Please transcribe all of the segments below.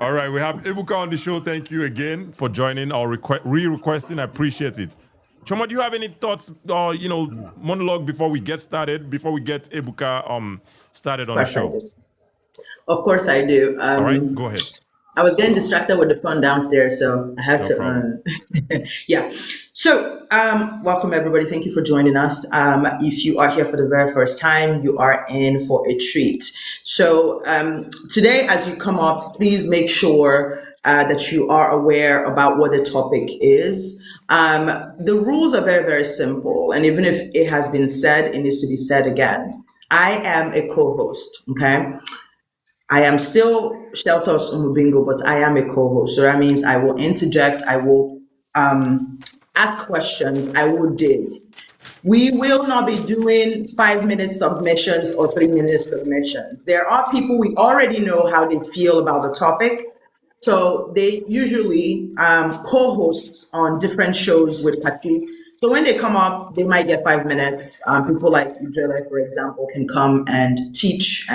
All right, we have Ebuka on the show. Thank you again for joining or re-requesting. I appreciate it. Chioma, do you have any thoughts or monologue before we get started? Before we get Ebuka started on the show? Of course I do. All right, go ahead. I was getting distracted with the phone downstairs, so I had to. Yeah. So, welcome everybody. Thank you for joining us. If you are here for the very first time, you are in for a treat. So, today, as you come up, please make sure that you are aware about what the topic is. The rules are very, very simple, and even if it has been said, it needs to be said again. I am a co-host. Okay. I am still Sheltos Umubingo, but I am a co-host. So that means I will interject, I will ask questions, I will dig. We will not be doing 5-minute submissions or 3-minute submissions. There are people we already know how they feel about the topic. So they usually co-hosts on different shows with Patrick. So when they come up, they might get 5 minutes. People like Ujele, for example, can come and teach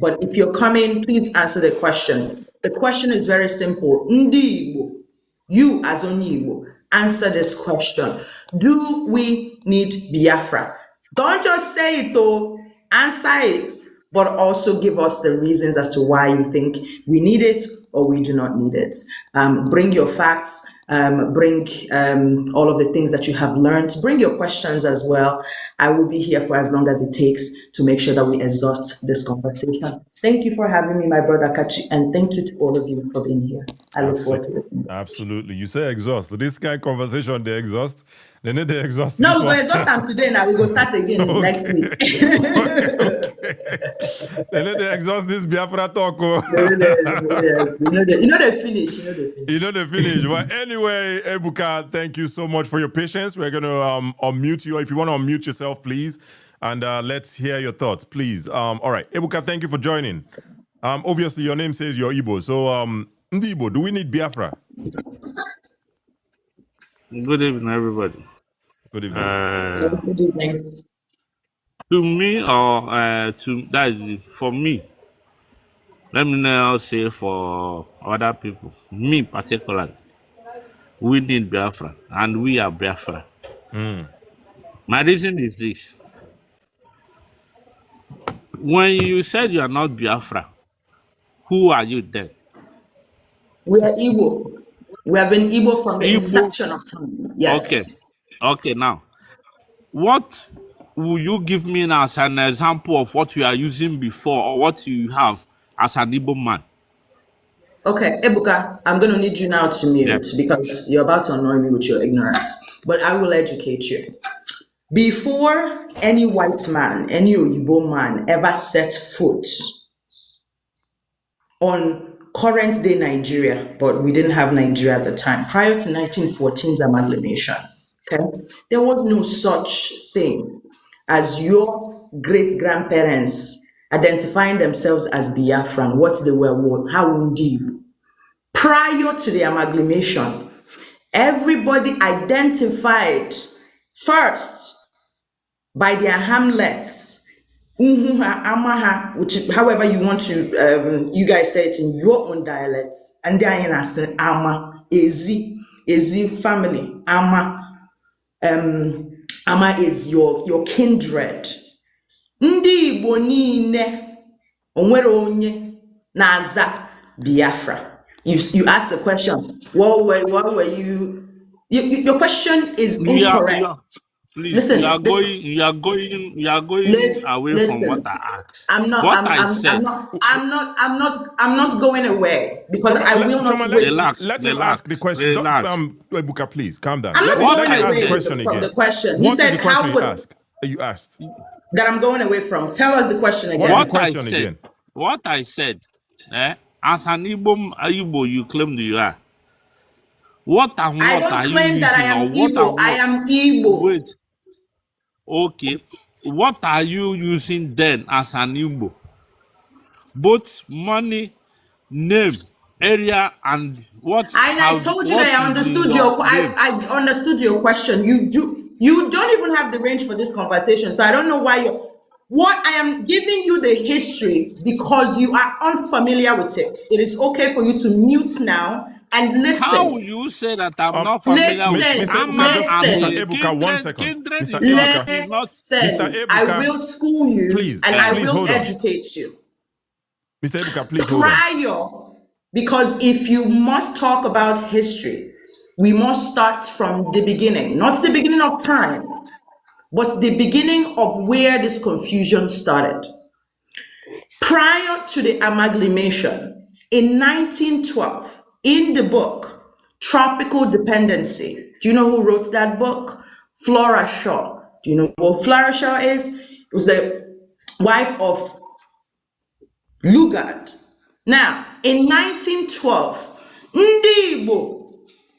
but if you're coming, please answer the question. The question is very simple. Ndigbo, you as Onyibo, answer this question. Do we need Biafra? Don't just say it though, answer it, but also give us the reasons as to why you think we need it or we do not need it. Bring your facts, bring all of the things that you have learned, bring your questions as well. I will be here for as long as it takes to make sure that we exhaust this conversation. Thank you for having me, my brother Kachi, and thank you to all of you for being here. I look forward to it. Absolutely. You say exhaust. This kind of conversation, they exhaust. They need to exhaust. No, we're exhausted today now. We go start again next week. They need to exhaust this Biafra talk. You know they finish. Well, anyway, Ebuka, thank you so much for your patience. We're going to unmute you. If you want to unmute yourself, please. And let's hear your thoughts, please. All right. Ebuka, thank you for joining. Obviously, your name says you're Igbo. So, Ndigbo, do we need Biafra? Good evening, everybody. Good evening. Good evening. To me, for me, let me now say for other people, me particularly, we need Biafra, and we are Biafra. My reason is this. When you said you are not Biafra, who are you then? We are Igbo. We have been Igbo from the inception of time. Yes. Okay. Now, what will you give me now as an example of what you are using before or what you have as an Igbo man? Okay, Ebuka, I'm going to need you now to mute because you're about to annoy me with your ignorance. But I will educate you. Before any white man, any Igbo man ever set foot on current day Nigeria, but we didn't have Nigeria at the time, prior to 1914's amalgamation, okay, there was no such thing as your great-grandparents identifying themselves as Biafran, what they were, how Ndigbo. Prior to the amalgamation, everybody identified first by their hamlets, Amaha, which however you want to, you guys say it in your own dialects, and then I say Ama, Ezi family, Ama is your kindred. Ndị Igbo niile onwere onye na-aza Biafra. You asked the question, what were you? Your question is incorrect. Please, listen, you are going away from what I asked. I'm not going away because I will not waste. Let him ask the question. Ebuka, please calm down. I'm not going away from the question. He said, "How would you asked that I'm going away from?" Tell us the question again. What I said, as an Igbo, you claim that you are. I don't claim that I am Igbo. I am Igbo. Wait. Okay. What are you using then as an Igbo? Both money, name, area, and what? I told you that I understood I understood your question. You don't even have the range for this conversation, so I don't know why you're. What I am giving you the history because you are unfamiliar with it. It is okay for you to mute now and listen. How will you say that I'm not familiar with listen, it? Mr. Ebuka, just Mr. Ebuka, 1 second. Kindred Mr. Ebuka Ebuka, is not. Listen, Mr. I Ebuka, will school you please, and I please will hold on. educate you. Mr. Ebuka, please hold on. Prior, because if you must talk about history, we must start from the beginning, not the beginning of time, but the beginning of where this confusion started. Prior to the amalgamation, in 1912, in the book, Tropical Dependency, do you know who wrote that book? Flora Shaw. Do you know what Flora Shaw is? It was the wife of Lugard. Now, in 1912, Ndigbo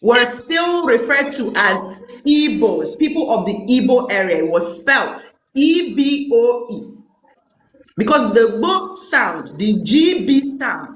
were still referred to as Igbos, people of the Igbo area. It was spelled E-B-O-E. Because the book sound, the GB sound,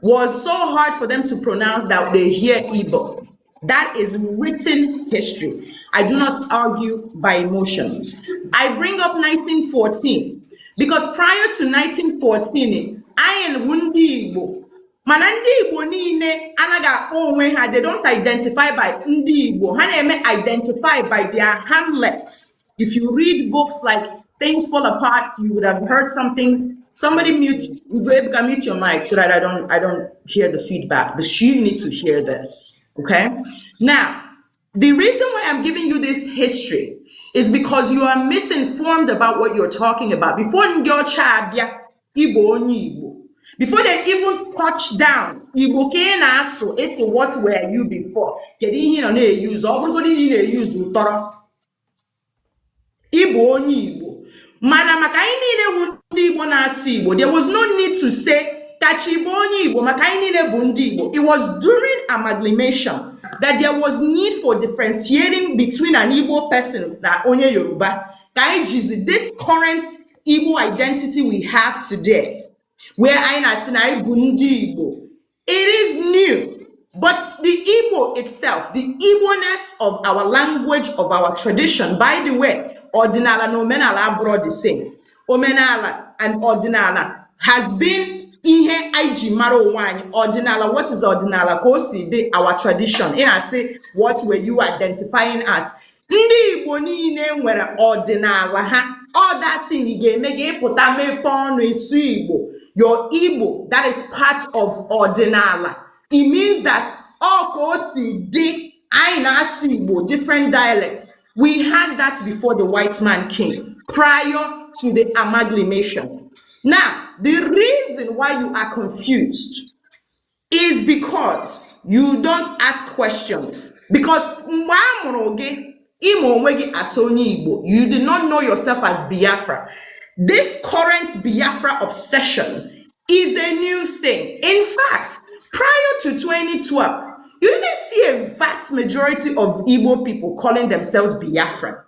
was so hard for them to pronounce that they hear Igbo. That is written history. I do not argue by emotions. I bring up 1914 because prior to 1914, I am Ndi Igbo. Mana Ndi Igbo niile anaghị akpọ onwe ha, they don't identify by Ndi Igbo. Ha na-eme identify by their hamlets. If you read books like Things Fall Apart, you would have heard something. Somebody mute your mic so that I don't hear the feedback. But you need to hear this. Okay? Now, the reason why I'm giving you this history is because you are misinformed about what you're talking about. Before before they even touch down, Igbo can ask, what were you before? Igbo onye Igbo. Mana maka anyị niile bụ ndị Igbo na-asụ Igbo, there was no need to say kachi Igbo onye Igbo maka anyị niile bụ ndị Igbo. It was during amalgamation that there was need for differentiating between an Igbo person na onye Yoruba. Ka anyị jizi this current Igbo identity we have today, where anyị na-asị na anyị bụ ndị Igbo. It is new. But the Igbo itself, the Igbo-ness of our language, of our tradition, by the way, Ordinala and Omenala abroad the same. Omenala and Ordinala has been ihe IG maro wine. Ordinala, what is Ordinala? Kosi, our tradition. And I say, what were you identifying as? Ndi Igbo niile nwere Ordinala ha. All that thing you make pota me pon esu Igbo. Your Igbo, that is part of Ordinala. It means that all kosi di aina Igbo, different dialects. We had that before the white man came, prior to the amalgamation. Now, the reason why you are confused is because you don't ask questions. Because you did not know yourself as Biafra. This current Biafra obsession is a new thing. In fact, prior to 2012, you didn't see a vast majority of Igbo people calling themselves Biafran.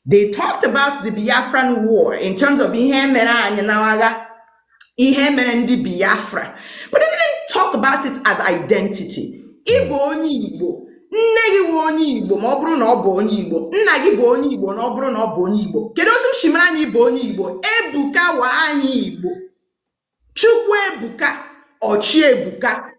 They talked about the Biafran War in terms of Ihe Mere Anyị N'Agha, Ihe Mere Ndị Biafra, but they didn't talk about it as identity. Igbo onye Igbo, nne gị bụ onye Igbo ma ọ bụrụ na ọ bụ onye Igbo, nna gị bụ onye Igbo na ọ bụrụ na ọ bụ onye Igbo. Kedu otu m si mara na ị bụ onye Igbo? Ebuka wa anyị Igbo. Chukwu Ebuka, Ọchị Ebuka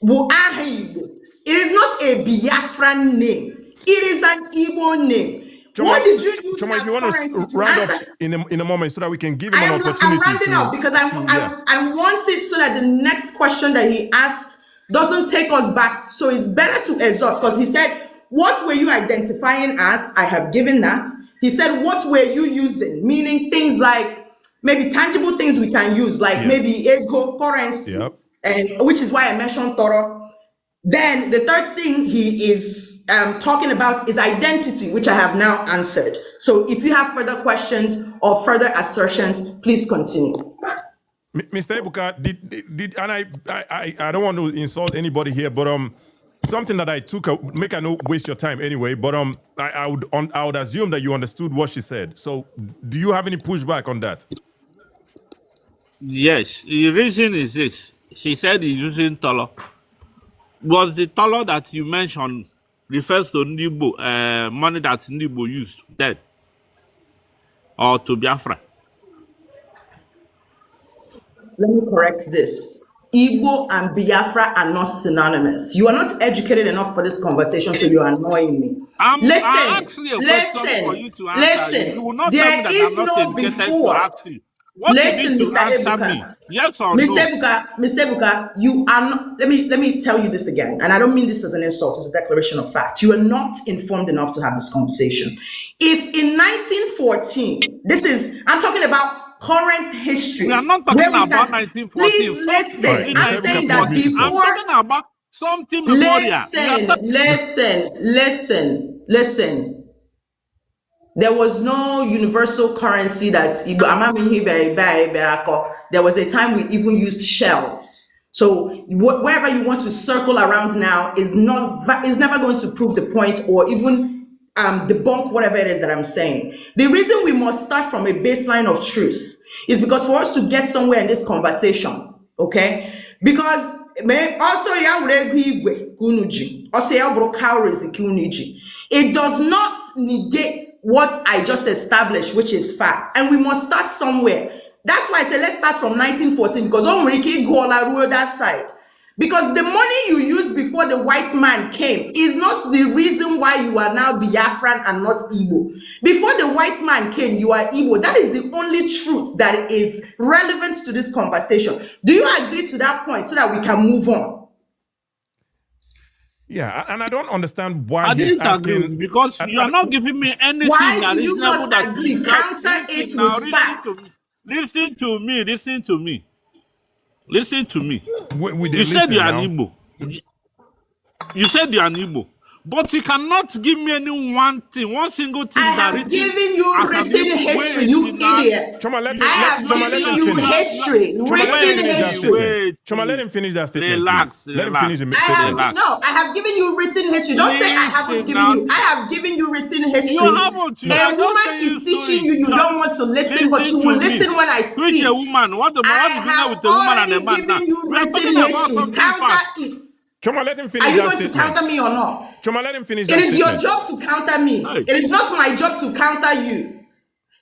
bụ aha Igbo. It is not a Biafran name. It is an Igbo name. Choma, what did you use Choma, as if you want to round up in a moment so that we can give him an opportunity. I'm rounding up because I want it so that the next question that he asked doesn't take us back. So it's better to exhaust because he said, what were you identifying as? I have given that. He said, what were you using? Meaning things like maybe tangible things we can use, like maybe ego, currency, and which is why I mentioned Toro. Then the third thing he is talking about is identity, which I have now answered. So if you have further questions or further assertions, please continue. Mr. Ebuka, did and I don't want to insult anybody here, but something that I took, make I not waste your time anyway, but I would assume that you understood what she said. So do you have any pushback on that? Yes, the reason is this. She said he's using Tolo. Was the Tolo that you mentioned refers to Ndigbo, money that Ndigbo used then? Or to Biafra? let me correct this. Igbo and Biafra are not synonymous. You are not educated enough for this conversation, so you are annoying me. I asked you a question for you to answer. You will not tell me that I'm not educated to ask you. What you need to answer me? Yes or no? Mr. Ebuka, you are not, let me tell you this again, and I don't mean this as an insult, it's a declaration of fact. You are not informed enough to have this conversation. If in 1914, I'm talking about current history. We are not talking about 1914. Please listen. I'm saying that before. I'm talking about something memorial. Listen. There was no universal currency that there was a time we even used shells. So wherever you want to circle around now is never going to prove the point or even debunk whatever it is that I'm saying. The reason we must start from a baseline of truth is because for us to get somewhere in this conversation, okay? Because it does not negate what I just established, which is fact. And we must start somewhere. That's why I say let's start from 1914, because go that side. Because the money you used before the white man came is not the reason why you are now Biafran and not Igbo. Before the white man came, you are Igbo. That is the only truth that is relevant to this conversation. Do you agree to that point so that we can move on? Yeah, and I don't understand why I didn't agree because you are not giving me anything. Why do you not agree? Counter it with facts. Listen to me. You said you are an Igbo. You said you are an Igbo. But you cannot give me any one single thing. I have given you written history, you idiot. I have given you history, written history. Choma, let him finish that statement. Relax. Let him finish the statement. I have given you written history. Don't say I haven't given you. I have given you written history. You haven't. A woman is teaching you. You don't want to listen, but you will listen when I speak. Which a woman? What the matter with a woman and a man? I have already given you written history. Counter it. Choma, let him finish. Are you going to counter me or not? Choma, let him finish. It is your job to counter me. It is not my job to counter you.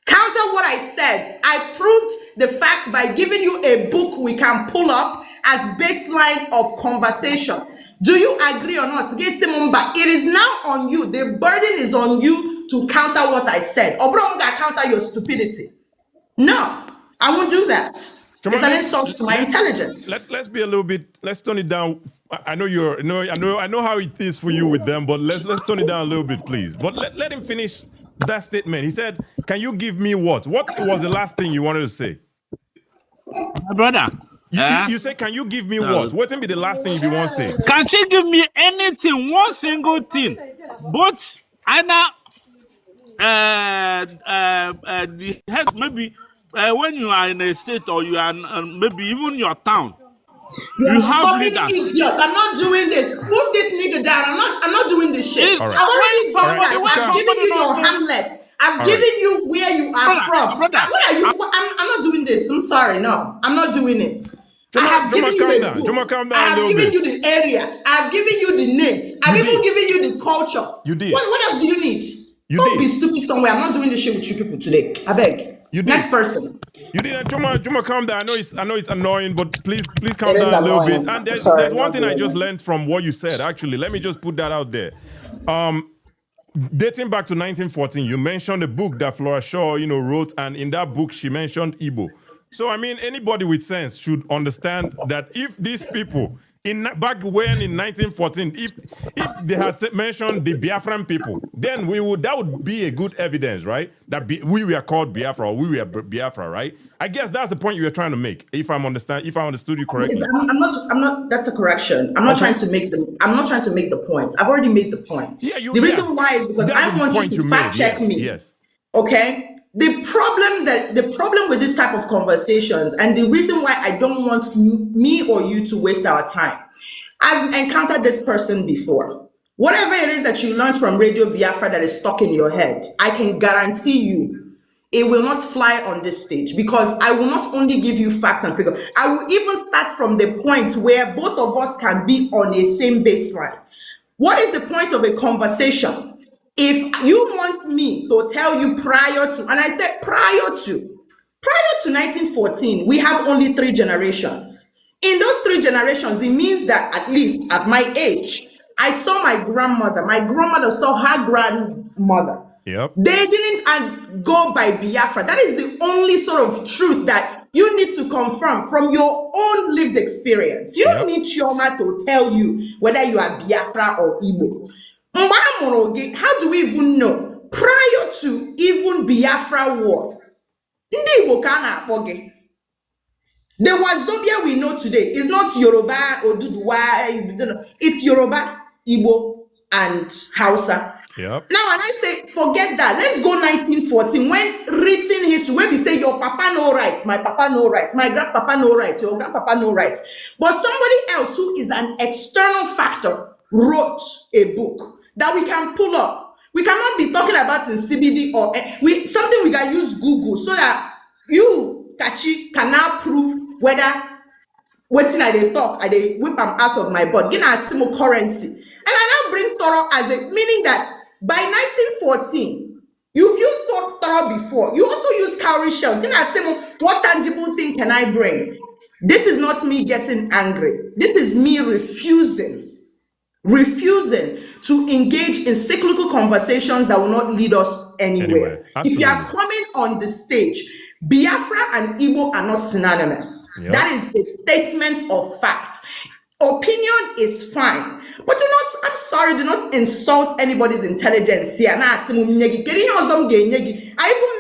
Counter what I said. I proved the fact by giving you a book we can pull up as baseline of conversation. Do you agree or not? It is now on you. The burden is on you to counter what I said. Or counter your stupidity. No, I won't do that. It's an insult to my intelligence. Let's be a little bit. Let's tone it down. I know I know how it is for you with them, but let's tone it down a little bit, please. But let him finish that statement. He said, "Can you give me what? What was the last thing you wanted to say?" My brother. You say, "Can you give me what? What will be the last thing you want to say?" Can she give me anything? One single thing, but either the head maybe. When you are in a state or you are maybe even your town, you have leaders. Idiot. I'm not doing this. Put this nigga down. I'm not doing this shit. Right. I've already forward. I've given you your Hamlet. I've given you where you are from. What are you? I'm not doing this. I'm sorry. No, I'm not doing it. I have given you a book. I have given you the area. I have given you the name. I've even given you the culture. You did. What else do you need? Don't be stupid somewhere. I'm not doing this shit with you people today. I beg. Next person. You didn't, Choma, calm down. I know it's annoying, but please calm down a little bit. And there's one thing I just learned from what you said. Actually, let me just put that out there. Dating back to 1914, you mentioned a book that Flora Shaw, wrote, and in that book she mentioned Igbo. So I mean, anybody with sense should understand that if these people back when in 1914, if they had mentioned the Biafran people, then that would be a good evidence, right? That we were called Biafra or we were Biafra, right? I guess that's the point you were trying to make. If I understood you correctly. I'm not. That's a correction. I'm not trying to make the point. I've already made the point. Yeah, the reason why is because I want you to fact check me. Yes. Okay. The problem with this type of conversations, and the reason why I don't want me or you to waste our time, I've encountered this person before. Whatever it is that you learned from Radio Biafra that is stuck in your head, I can guarantee you it will not fly on this stage, because I will not only give you facts and figures, I will even start from the point where both of us can be on a same baseline. What is the point of a conversation? If you want me to tell you prior to, and I said prior to, Prior to 1914, we have only 3 generations. In those 3 generations, it means that at least at my age, I saw my grandmother saw her grandmother. Yep. They didn't go by Biafra. That is the only sort of truth that you need to confirm from your own lived experience. You don't need Chioma to tell you whether you are Biafra or Igbo. How do we even know? Prior to even Biafra war, Ndigbo kana akpoge. The Wazobia we know today is not Yoruba or Duduwa. It's Yoruba, Igbo, and Hausa. Yep. Now, when I say forget that, let's go 1914 when written history, when we say your papa no rights, my papa no rights, my grandpapa no rights, your grandpapa no rights. But somebody else who is an external factor wrote a book that we can pull up. We cannot be talking about in CBD or something we can use Google so that you, Kachi, can now prove whether waiting I they talk, I they whip them out of my butt. Give us some currency. And I now bring Toro as a meaning that by 1914, you've used Toro before. You also use cowrie shells. Give us some what tangible thing can I bring? This is not me getting angry. This is me refusing to engage in cyclical conversations that will not lead us anywhere. If you are coming on the stage, Biafra and Igbo are not synonymous. Yep. That is a statement of fact. Opinion is fine, but I'm sorry, do not insult anybody's intelligence here. I even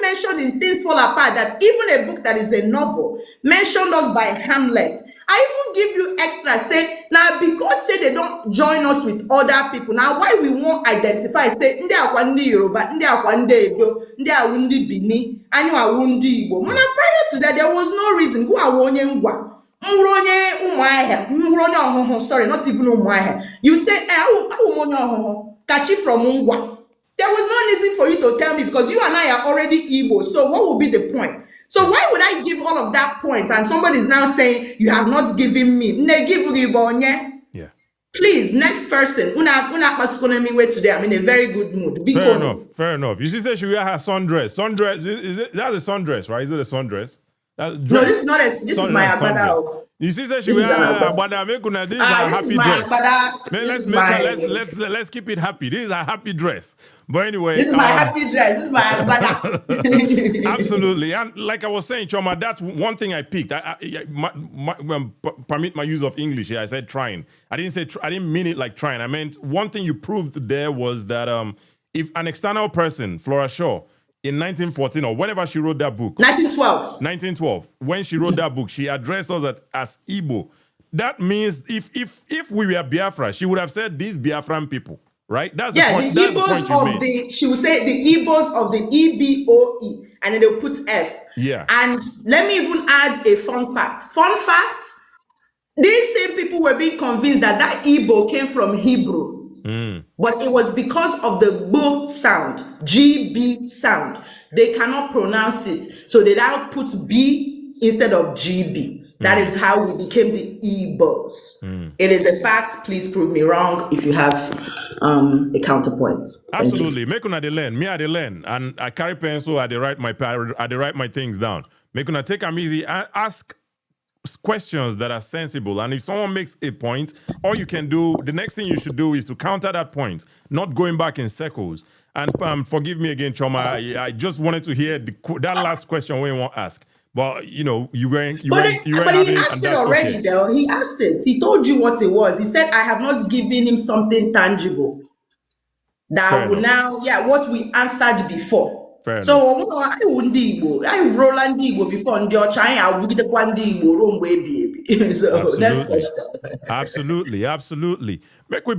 mentioned in Things Fall Apart that even a book that is a novel mentioned us by Hamlet. I even give you extra, say, now because say they don't join us with other people, now why we won't identify, say, Ndi akwandi Yoruba, Ndi akwandi Edo, Ndi awundi Bini, and you awundi Igbo. Prior to that, there was no reason. Go awonye ngwa. Sorry, not even Umuahe. You say, Kachi from Ngwa. There was no reason for you to tell me because you and I are already Igbo. So what would be the point? So why would I give all of that point and somebody is now saying you have not given me? Yeah. Please, next person. Way today. I'm in a very good mood. Fair enough. You see, say she wear her sundress. That's a sundress, right? Is it a sundress? No, this is not a. This is my agbada. You see, say she wear agbada. This is a happy dress. Let's keep it happy. This is a happy dress. But anyway, this is my happy dress. This is my agbada. Absolutely, and like I was saying, Chioma, that's one thing I picked. Permit my use of English here. I said trying. I didn't mean it like trying. I meant one thing you proved there was that if an external person, Flora Shaw, in 1914 or whenever she wrote that book. 1912. When she wrote that book, she addressed us as Igbo. That means if we were Biafra, she would have said these Biafran people, right? That's the point. The Igbos of the, she would say the Igbos of the EBOE, and then they'll put S. Yeah. And let me even add a fun fact. These same people were being convinced that Igbo came from Hebrew. But it was because of the B sound, GB sound. They cannot pronounce it. So they now put B instead of GB. That is how we became the Igbos. It is a fact. Please prove me wrong if you have a counterpoint. Absolutely. Make una dey learn. Me I dey learn. And I carry pencil, I dey write my things down. Make una take them easy and ask questions that are sensible, and if someone makes a point, all you can do, the next thing you should do is to counter that point, not going back in circles. And forgive me again, Chioma, I just wanted to hear that last question when you want to ask, but you know but he asked it already, though. He asked it. He told you what it was. He said, I have not given him something tangible that will now, what we answered before. So I wouldn't Ndigbo. I roll Ndigbo before I would the one Ndigbo wrong way, baby. So that's absolutely. Make we